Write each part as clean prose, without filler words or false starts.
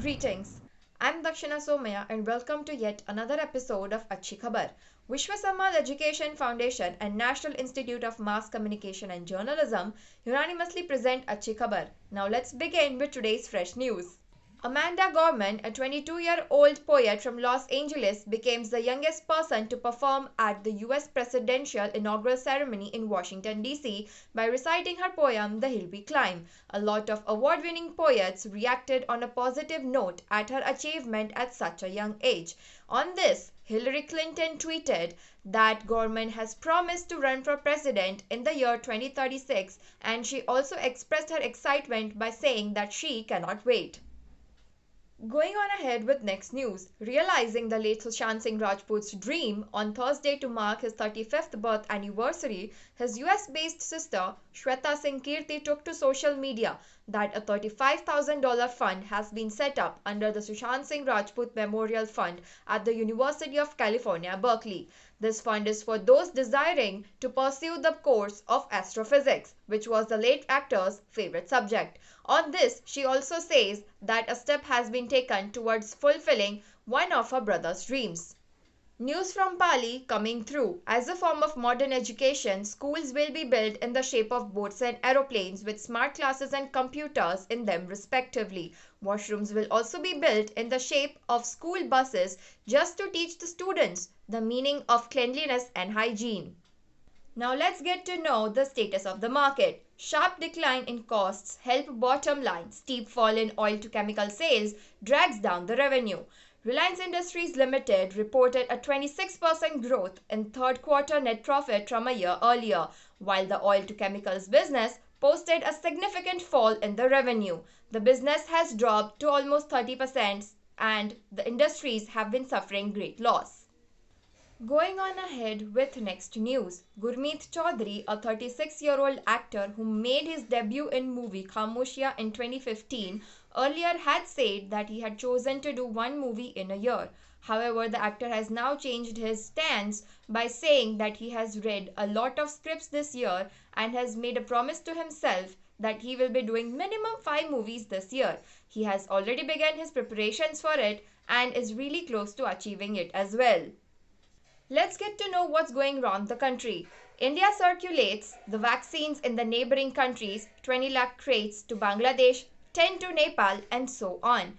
Greetings. I'm Dakshina Somaya and welcome to yet another episode of Achhi Khabar. Vishwa Samad Education Foundation and National Institute of Mass Communication and Journalism unanimously present Achhi Khabar. Now let's begin with today's fresh news. Amanda Gorman, a 22-year-old poet from Los Angeles, became the youngest person to perform at the US presidential inaugural ceremony in Washington, D.C. by reciting her poem The Hill We Climb. A lot of award-winning poets reacted on a positive note at her achievement at such a young age. On this, Hillary Clinton tweeted that Gorman has promised to run for president in the year 2036, and she also expressed her excitement by saying that she cannot wait. Going on ahead with next news, realizing the late Sushant Singh Rajput's dream on Thursday to mark his 35th birth anniversary, his US-based sister Shweta Singh Kirti took to social media that a $35,000 fund has been set up under the Sushant Singh Rajput Memorial Fund at the University of California, Berkeley. This fund is for those desiring to pursue the course of astrophysics, which was the late actor's favorite subject. On this, she also says that a step has been taken towards fulfilling one of her brother's dreams. News from Pali coming through. As a form of modern education, schools will be built in the shape of boats and aeroplanes with smart classes and computers in them respectively. Washrooms will also be built in the shape of school buses just to teach the students the meaning of cleanliness and hygiene. Now let's get to know the status of the market. Sharp decline in costs help bottom line. Steep fall in oil to chemical sales drags down the revenue. Reliance Industries Limited reported a 26% growth in third quarter net profit from a year earlier, while the oil to chemicals business posted a significant fall in the revenue. The business has dropped to almost 30% and the industries have been suffering great loss. Going on ahead with next news, Gurmeet Chaudhary, a 36-year-old actor who made his debut in movie Khamoshiyan in 2015, earlier had said that he had chosen to do one movie in a year. However, the actor has now changed his stance by saying that he has read a lot of scripts this year and has made a promise to himself that he will be doing minimum 5 movies this year. He has already begun his preparations for it and is really close to achieving it as well. Let's get to know what's going around the country. India circulates the vaccines in the neighboring countries, 20 lakh crates to Bangladesh, 10 to Nepal, and so on.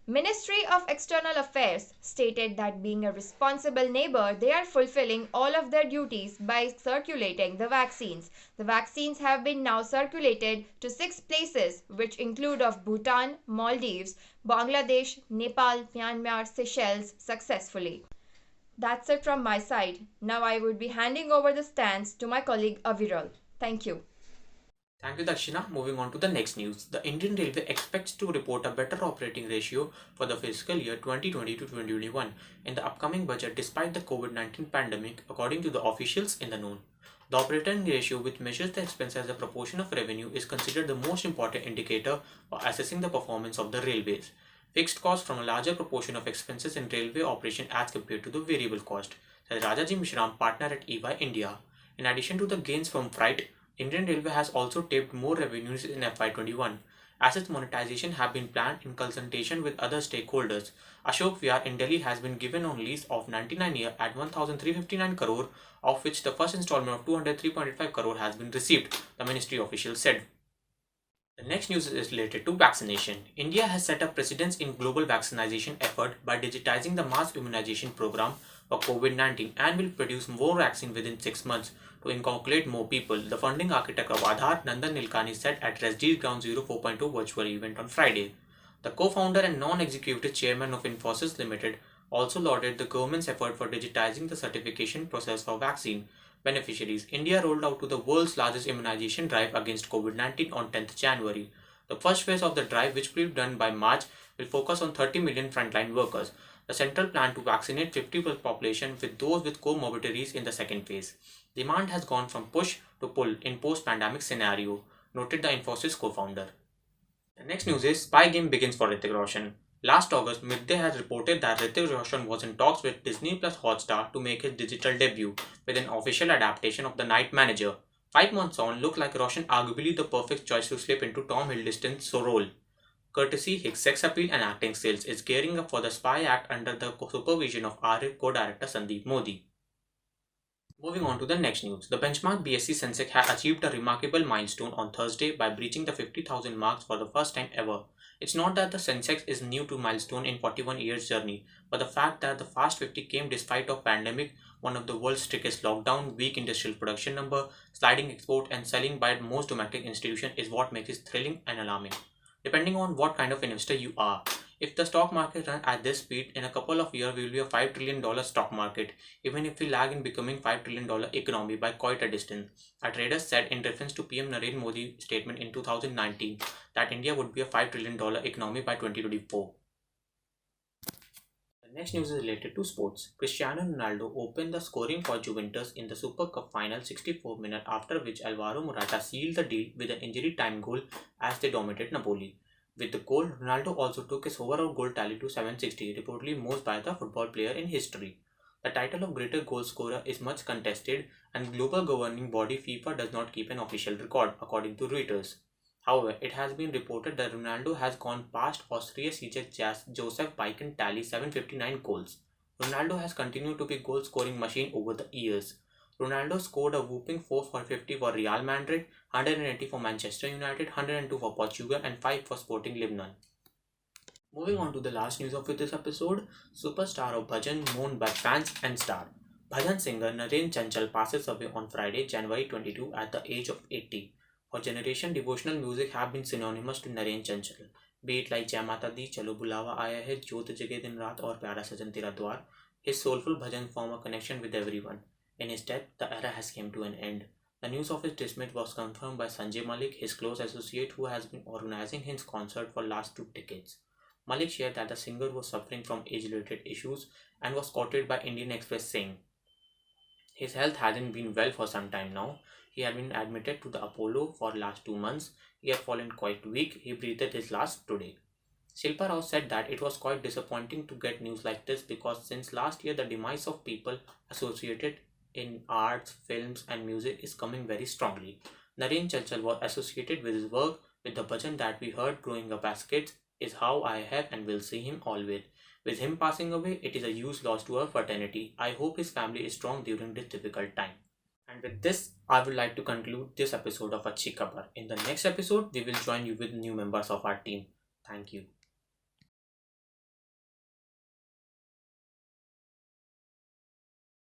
Ministry of External Affairs stated that being a responsible neighbor, they are fulfilling all of their duties by circulating the vaccines. The vaccines have been now circulated to 6 places, which include of Bhutan, Maldives, Bangladesh, Nepal, Myanmar, Seychelles successfully. That's it from my side. Now I would be handing over the stands to my colleague Aviral. Thank you. Thank you, Dakshina. Moving on to the next news. The Indian Railway expects to report a better operating ratio for the fiscal year 2020 to 2021 in the upcoming budget despite the COVID-19 pandemic, according to the officials in the known. The operating ratio, which measures the expense as a proportion of revenue, is considered the most important indicator for assessing the performance of the railways. Fixed cost from a larger proportion of expenses in railway operation as compared to the variable cost, said Rajaji Mishram, partner at EY India. In addition to the gains from freight, Indian Railway has also taped more revenues in FY21. Asset monetization have been planned in consultation with other stakeholders. Ashok Vihar in Delhi has been given on lease of 99 years at 1,359 crore, of which the first installment of 203.85 crore has been received, the ministry official said. The next news is related to vaccination. India has set a precedence in global vaccination effort by digitizing the mass immunization program for COVID-19 and will produce more vaccine within 6 months to inculcate more people. The founding architect of Aadhaar, Nandan Nilekani, said at ResDeal Ground Zero 4.2 virtual event on Friday. The co-founder and non-executive chairman of Infosys Limited also lauded the government's effort for digitizing the certification process for vaccine beneficiaries. India rolled out to the world's largest immunization drive against COVID-19 on 10th January. The first phase of the drive, which will be done by March, will focus on 30 million frontline workers. The central plan to vaccinate 50% population with those with comorbidities in the second phase. Demand has gone from push to pull in post-pandemic scenario, noted the Infosys co-founder. The next news is Spy Game begins for Hrithik Roshan. Last August, Midday has reported that Hrithik Roshan was in talks with Disney Plus Hotstar to make his digital debut with an official adaptation of The Night Manager. 5 months on, look like Roshan arguably the perfect choice to slip into Tom Hiddleston's role. courtesy his sex appeal and acting skills, is gearing up for the Spy Act under the supervision of RF co-director Sandeep Modi. Moving on to the next news, the benchmark BSE Sensex has achieved a remarkable milestone on Thursday by breaching the 50,000 marks for the first time ever. It's not that the Sensex is new to milestone in 41 years journey, but the fact that the Fast 50 came despite of pandemic, one of the world's strictest lockdown, weak industrial production number, sliding export and selling by most domestic institution is what makes it thrilling and alarming. Depending on what kind of investor you are. If the stock market runs at this speed, in a couple of years we will be a $5 trillion stock market, even if we lag in becoming $5 trillion economy by quite a distance. A trader said in reference to PM Narendra Modi's statement in 2019 that India would be a $5 trillion economy by 2024. The next news is related to sports. Cristiano Ronaldo opened the scoring for Juventus in the Super Cup final 64 minutes, after which Alvaro Morata sealed the deal with an injury time goal as they dominated Napoli. With the goal, Ronaldo also took his overall goal tally to 760, reportedly most by the football player in history. The title of greatest goal scorer is much contested, and global governing body FIFA does not keep an official record, according to Reuters. However, it has been reported that Ronaldo has gone past Austria's Joseph Piken tally 759 goals. Ronaldo has continued to be a goal-scoring machine over the years. Ronaldo scored a whopping 4 for 50 for Real Madrid, 180 for Manchester United, 102 for Portugal, and 5 for Sporting Lebanon. Moving on to the last news of this episode, superstar of Bhajan mourned by fans and star. Bhajan singer Naren Chanchal passes away on Friday, January 22 at the age of 80. For generation, devotional music have been synonymous to Naren Chanchal, be it like Jai Mata Di, Chalo Bulawa Aaya Hai, Jyot Jage Din Raat or Pyara Sajan Tera Dwar. His soulful bhajan form a connection with everyone. In his death, the era has come to an end. The news of his dismissal was confirmed by Sanjay Malik, his close associate who has been organizing his concert for last 2 decades. Malik shared that the singer was suffering from age-related issues and was quoted by Indian Express saying, his health hadn't been well for some time now. He had been admitted to the Apollo for last 2 months. He had fallen quite weak. He breathed his last today. Shilpa Rao said that it was quite disappointing to get news like this because since last year the demise of people associated in arts, films and music is coming very strongly. Naren Chanchal was associated with his work with the bhajan that we heard growing up as kids, is how I have and will see him always. With him passing away, it is a huge loss to our fraternity. I hope his family is strong during this difficult time. And with this, I would like to conclude this episode of Achhi Khabar. In the next episode, we will join you with new members of our team. Thank you.